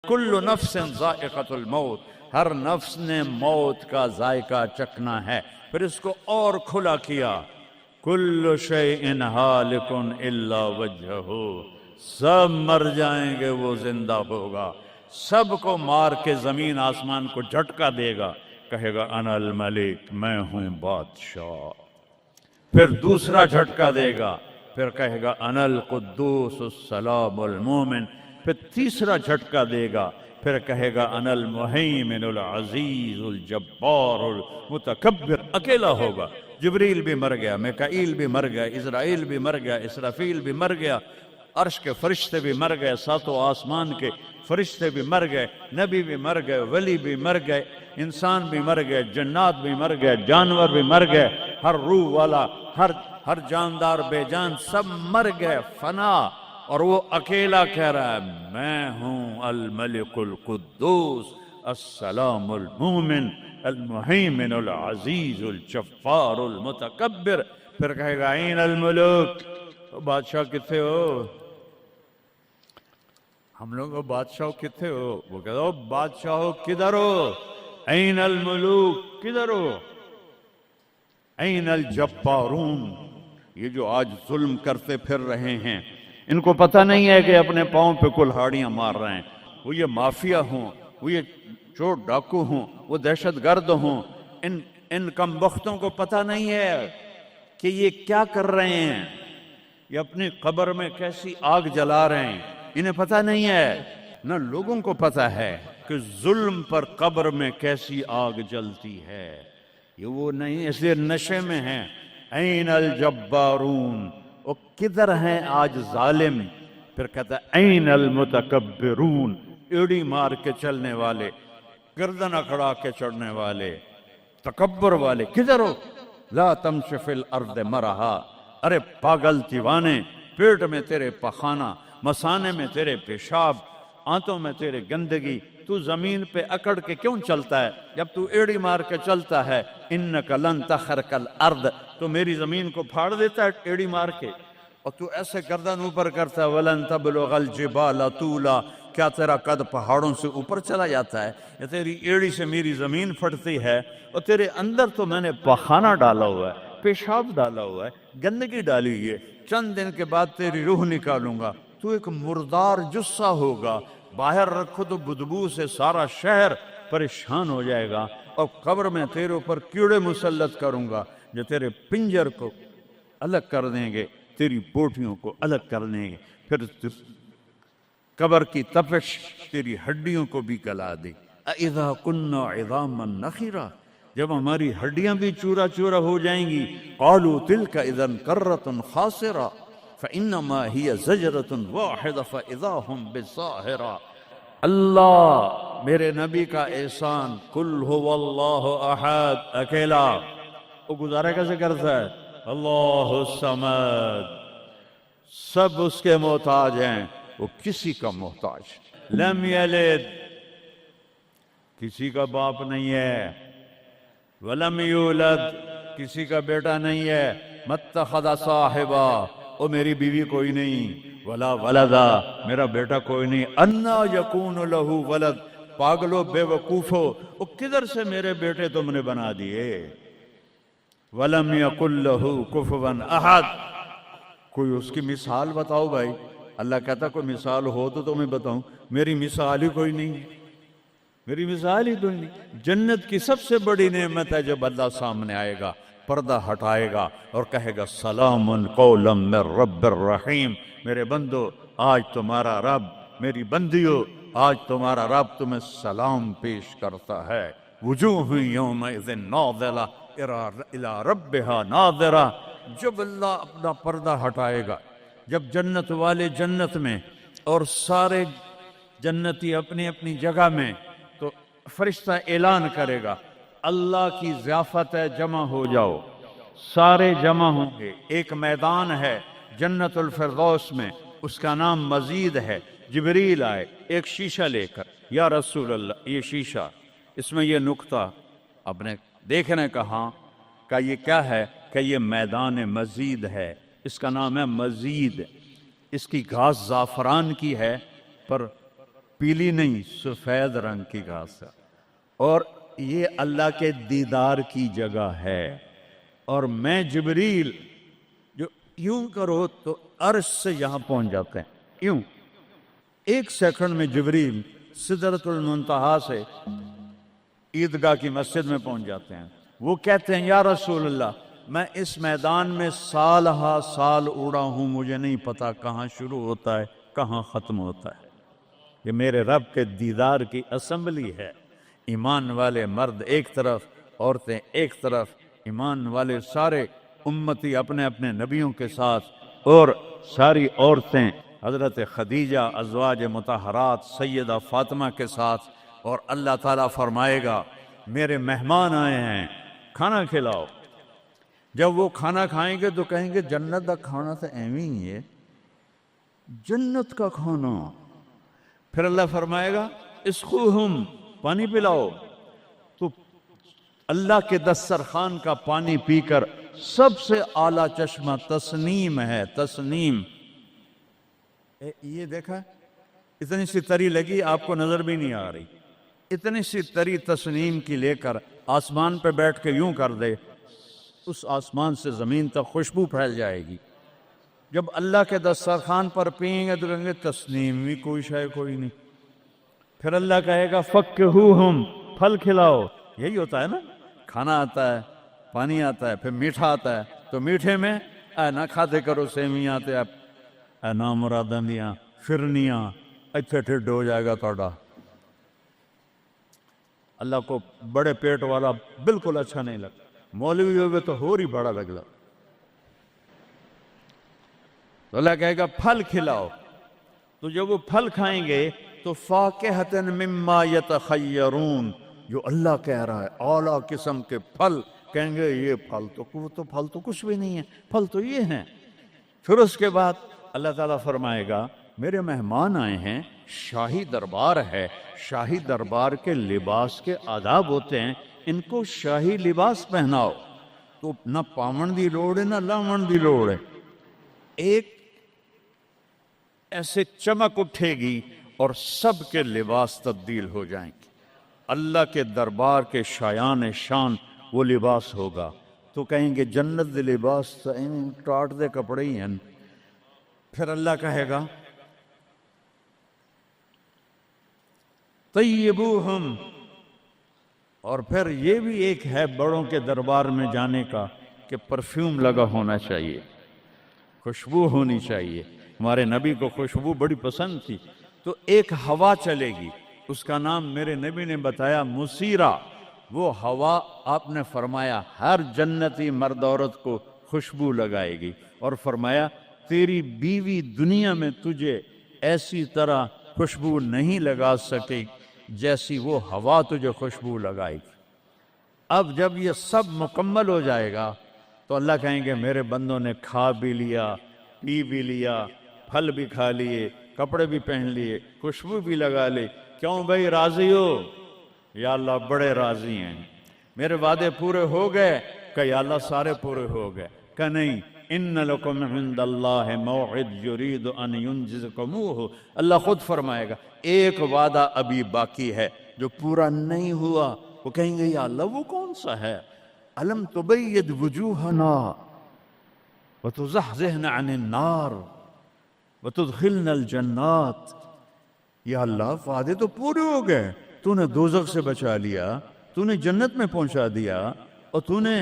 کل نفس ذائقۃ الموت، ہر نفس نے موت کا ذائقہ چکھنا ہے۔ پھر اس کو اور کھلا کیا، کل شیء ہالک الا وجہہ، سب مر جائیں گے وہ زندہ ہوگا، سب کو مار کے زمین آسمان کو جھٹکا دے گا، کہے گا انا الملک، میں ہوں بادشاہ۔ پھر دوسرا جھٹکا دے گا، پھر کہے گا انا القدوس السلام المومن، پھر تیسرا جھٹکا دے گا، پھر کہے گا انا المہیمن العزیز الجبار المتکبر، اکیلا ہوگا۔ جبریل بھی مر گیا، میکائیل بھی مر گیا، اسرائیل بھی مر گیا، اسرافیل بھی مر گیا، عرش کے فرشتے بھی مر گئے، ساتوں آسمان کے فرشتے بھی مر گئے، نبی بھی مر گئے، ولی بھی مر گئے، انسان بھی مر گئے، جنات بھی مر گئے، جانور بھی مر گئے، ہر روح والا، ہر جاندار بے جان سب مر گئے، فنا۔ اور وہ اکیلا کہہ رہا ہے میں ہوں الملک القدوس السلام المومن المہیمن العزیز الجبار المتکبر۔ پھر کہے گا این الملوک، بادشاہ کتنے ہو؟ ہم لوگ بادشاہ کتنے ہو؟ وہ کہتا ہو بادشاہ کدھر ہو؟ این الملوک، کدھر ہو؟ این الجبارون، یہ جو آج ظلم کرتے پھر رہے ہیں، ان کو پتہ نہیں ہے کہ اپنے پاؤں پہ کلہاڑیاں مار رہے ہیں، وہ یہ مافیا ہوں، وہ یہ چور ڈاکو ہوں، وہ دہشت گرد ہوں، ان کم بختوں کو پتہ نہیں ہے کہ یہ کیا کر رہے ہیں، یہ اپنی قبر میں کیسی آگ جلا رہے ہیں، انہیں پتہ نہیں ہے۔ نہ لوگوں کو پتہ ہے کہ ظلم پر قبر میں کیسی آگ جلتی ہے، یہ وہ نہیں، اس لیے نشے میں ہیں۔ این الجبارون، وہ کدھر ہیں آج ظالم؟ پھر کہتا ہے این المتکبرون، ایڑی مار کے چلنے والے، گردن اکھڑا کے چڑھنے والے، تکبر والے، کدھر ہو؟ لا تمش فی الارض مرحا، ارے پاگل دیوانے، پیٹ میں تیرے پخانہ، مثانے میں تیرے پیشاب، آنتوں میں تیرے گندگی، تو زمین پہ اکڑ کے کیوں چلتا ہے؟ جب تو ایڑی مار کے چلتا ہے، انک لن تخرق الارض، تو میری زمین کو پھاڑ دیتا ہے ایڑی مار کے، اور تو ایسے گردن اوپر کرتا ہے، ولن تبلغ الجبال طولا، کیا تیرا قد پہاڑوں سے اوپر چلا جاتا ہے؟ یا تیری ایڑی سے میری زمین پھٹتی ہے، اور تیرے اندر تو میں نے پخانہ ڈالا ہوا ہے، پیشاب ڈالا ہوا ہے، گندگی ڈالی ہوئی ہے، چند دن کے بعد تیری روح نکالوں گا، تو ایک مردار جثہ ہوگا، باہر رکھو تو بدبو سے سارا شہر پریشان ہو جائے گا، اور قبر میں تیرے اوپر کیڑے مسلط کروں گا جو تیرے پنجر کو الگ کر دیں گے، تیری بوٹیوں کو الگ کر دیں گے، پھر قبر کی تپش تیری ہڈیوں کو بھی گلا دے۔ اذا كنا عظاما نخرا، جب ہماری ہڈیاں بھی چورا چورا ہو جائیں گی، قالوا تلك اذا كرة خاسرة فانما هي زجرة واحدة فاذا هم بالساهرة۔ اللہ میرے نبی کا احسان، قل هو اللہ احد، اکیلا، وہ گزارے کیسے کرتا ہے؟ اللہ الصمد، سب اس کے محتاج ہیں، وہ کسی کا محتاج، لم یلد، کسی کا باپ نہیں ہے، ولم یولد، کسی کا بیٹا نہیں ہے، متخذ صاحبہ، او میری بیوی کوئی نہیں، ولا ولدا، میرا بیٹا کوئی نہیں، انا یکون لہ ولد، پاگلو بے وقوفو، او کدھر سے میرے بیٹے تم نے بنا دیے، ولم یکن لہ کفوا احد، کوئی اس کی مثال بتاؤ بھائی۔ اللہ کہتا کوئی مثال ہو تو میں بتاؤں، میری مثال ہی کوئی نہیں، میری مثال ہی کوئی نہیں۔ جنت کی سب سے بڑی نعمت ہے جب اللہ سامنے آئے گا، پردہ ہٹائے گا اور کہے گا سلام قولا من رب الرحیم، میرے بندو آج تمہارا رب، میری بندیو آج تمہارا رب تمہیں سلام پیش کرتا ہے۔ وجوہ یومئذ ناظرہ الی ربہا ناظرہ، جب اللہ اپنا پردہ ہٹائے گا، جب جنت والے جنت میں اور سارے جنتی اپنی اپنی جگہ میں، تو فرشتہ اعلان کرے گا اللہ کی ضیافت ہے، جمع ہو جاؤ، سارے جمع ہوں گے، ایک میدان ہے جنت الفردوس میں، اس کا نام مزید ہے، جبریل آئے ایک شیشہ لے کر، یا رسول اللہ یہ شیشہ، اس میں یہ نقطہ آپ نے دیکھنے کہا کہ یہ کیا ہے، کہ یہ میدان مزید ہے، اس کا نام ہے مزید، اس کی گھاس زعفران کی ہے، پر پیلی نہیں، سفید رنگ کی گھاس ہے، اور یہ اللہ کے دیدار کی جگہ ہے۔ اور میں جبریل جو یوں کرو تو عرش سے یہاں پہنچ جاتے ہیں، یوں 1 سیکنڈ میں جبریل سدرۃ المنتہا سے عیدگاہ کی مسجد میں پہنچ جاتے ہیں۔ وہ کہتے ہیں یا رسول اللہ، میں اس میدان میں سال ہا سال اڑا ہوں، مجھے نہیں پتا کہاں شروع ہوتا ہے کہاں ختم ہوتا ہے۔ یہ میرے رب کے دیدار کی اسمبلی ہے۔ ایمان والے مرد ایک طرف، عورتیں ایک طرف، ایمان والے سارے امتی اپنے اپنے نبیوں کے ساتھ، اور ساری عورتیں حضرت خدیجہ ازواج مطہرات سیدہ فاطمہ کے ساتھ، اور اللہ تعالیٰ فرمائے گا میرے مہمان آئے ہیں، کھانا کھلاؤ۔ جب وہ کھانا کھائیں گے تو کہیں گے جنت کا کھانا تو ایویں ہی ہے، جنت کا کھانا۔ پھر اللہ فرمائے گا اسقوہم، پانی پلاؤ، تو اللہ کے دسترخوان کا پانی پی کر سب سے اعلیٰ چشمہ تسنیم ہے، تسنیم۔ یہ دیکھا، اتنی سی تری لگی، آپ کو نظر بھی نہیں آ رہی، اتنی سی تری تسنیم کی لے کر آسمان پہ بیٹھ کے یوں کر دے، اس آسمان سے زمین تک خوشبو پھیل جائے گی۔ جب اللہ کے دسترخوان پر پئیں گے تو کہیں گے تسنیم بھی کوئی شے کوئی نہیں۔ پھر اللہ کہے گا فکہوہم، پھل کھلاؤ۔ یہی ہوتا ہے نا، کھانا آتا ہے، پانی آتا ہے، پھر میٹھا آتا ہے، تو میٹھے میں اے نہ کھاتے کرو سیویاں تے اے نامراداں دیاں فرنیاں، اتھے ٹھڈ ہو جائے گا توڑا۔ اللہ کو بڑے پیٹ والا بالکل اچھا نہیں لگتا، مولوی ہوئے تو ہی بڑا لگتا۔ تو اللہ کہے گا پھل کھلاؤ، تو جب وہ پھل کھائیں گے تو فاکہۃ مما یتخیرون، جو اللہ کہہ رہا ہے اعلیٰ قسم کے پھل، کہیں گے یہ پھل تو کچھ بھی نہیں ہے، پھل تو یہ ہیں۔ پھر اس کے بعد اللہ تعالیٰ فرمائے گا میرے مہمان آئے ہیں، شاہی دربار ہے، شاہی دربار کے لباس کے آداب ہوتے ہیں، ان کو شاہی لباس پہناؤ۔ تو نہ پاون دی لوڑ ہے نہ لاون دی لوڑ ہے، ایک ایسے چمک اٹھے گی اور سب کے لباس تبدیل ہو جائیں گے۔ اللہ کے دربار کے شایان شان وہ لباس ہوگا، تو کہیں گے جنت دے لباس تو ٹاٹ دے کپڑے ہی ہیں۔ پھر اللہ کہے گا طیبوہم، اور پھر یہ بھی ایک ہے بڑوں کے دربار میں جانے کا کہ پرفیوم لگا ہونا چاہیے، خوشبو ہونی چاہیے۔ ہمارے نبی کو خوشبو بڑی پسند تھی، تو ایک ہوا چلے گی، اس کا نام میرے نبی نے بتایا مسیرہ۔ وہ ہوا آپ نے فرمایا ہر جنتی مرد عورت کو خوشبو لگائے گی، اور فرمایا تیری بیوی دنیا میں تجھے ایسی طرح خوشبو نہیں لگا سکے جیسی وہ ہوا تجھے خوشبو لگائے گی۔ اب جب یہ سب مکمل ہو جائے گا تو اللہ کہیں گے میرے بندوں نے کھا بھی لیا، پی بھی لیا، پھل بھی کھا لیے، کپڑے بھی پہن لیے، خوشبو بھی لگا لے، کیوں بھائی راضی ہو؟ یا اللہ بڑے راضی ہیں، میرے وعدے پورے ہو گئے؟ کہ یا اللہ سارے پورے ہو گئے۔ کہ نہیں، ان لکم عند اللہ موعد یرید ان ینجزکموہ، اللہ خود فرمائے گا ایک وعدہ ابھی باقی ہے جو پورا نہیں ہوا۔ وہ کہیں گے یا اللہ وہ کون سا ہے؟ الم تبید وجوہنا وتزحزحنا عن النار وتدخلنا الجنات۔ یا اللہ وعدے تو پورے ہو گئے، تو نے دوزخ سے بچا لیا، تو نے جنت میں پہنچا دیا، اور تو نے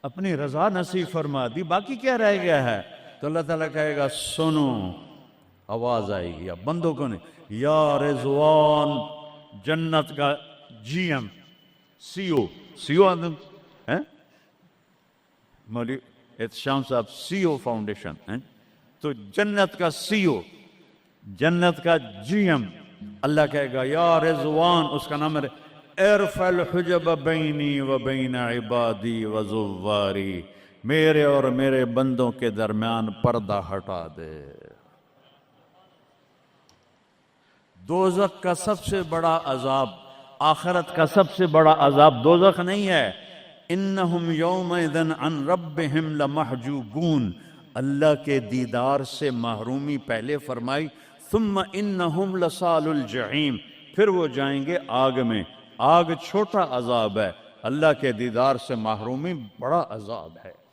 اپنی رضا نصیب فرما دی، باقی کیا رہ گیا ہے؟ تو اللہ تعالیٰ کہے گا سنو، آواز آئے گی، اب بندوں کو نہیں، یا رضوان، جنت کا جی ایم، سی او ہے مولوی احتشام صاحب، سی او فاؤنڈیشن، تو جنت کا سی او، جنت کا جی ایم، اللہ کہے گا یا رضوان، اس کا نام ہے ارفع الحجب بینی و بین عبادی و زواری، میرے اور میرے بندوں کے درمیان پردہ ہٹا دے۔ دوزخ کا سب سے بڑا عذاب، آخرت کا سب سے بڑا عذاب دوزخ نہیں ہے، انہم یومئذ عن ربہم لمحجوبون، اللہ کے دیدار سے محرومی پہلے فرمائی، ثم انہم لصال الجحیم، پھر وہ جائیں گے آگ میں۔ آگ چھوٹا عذاب ہے، اللہ کے دیدار سے محرومی بڑا عذاب ہے۔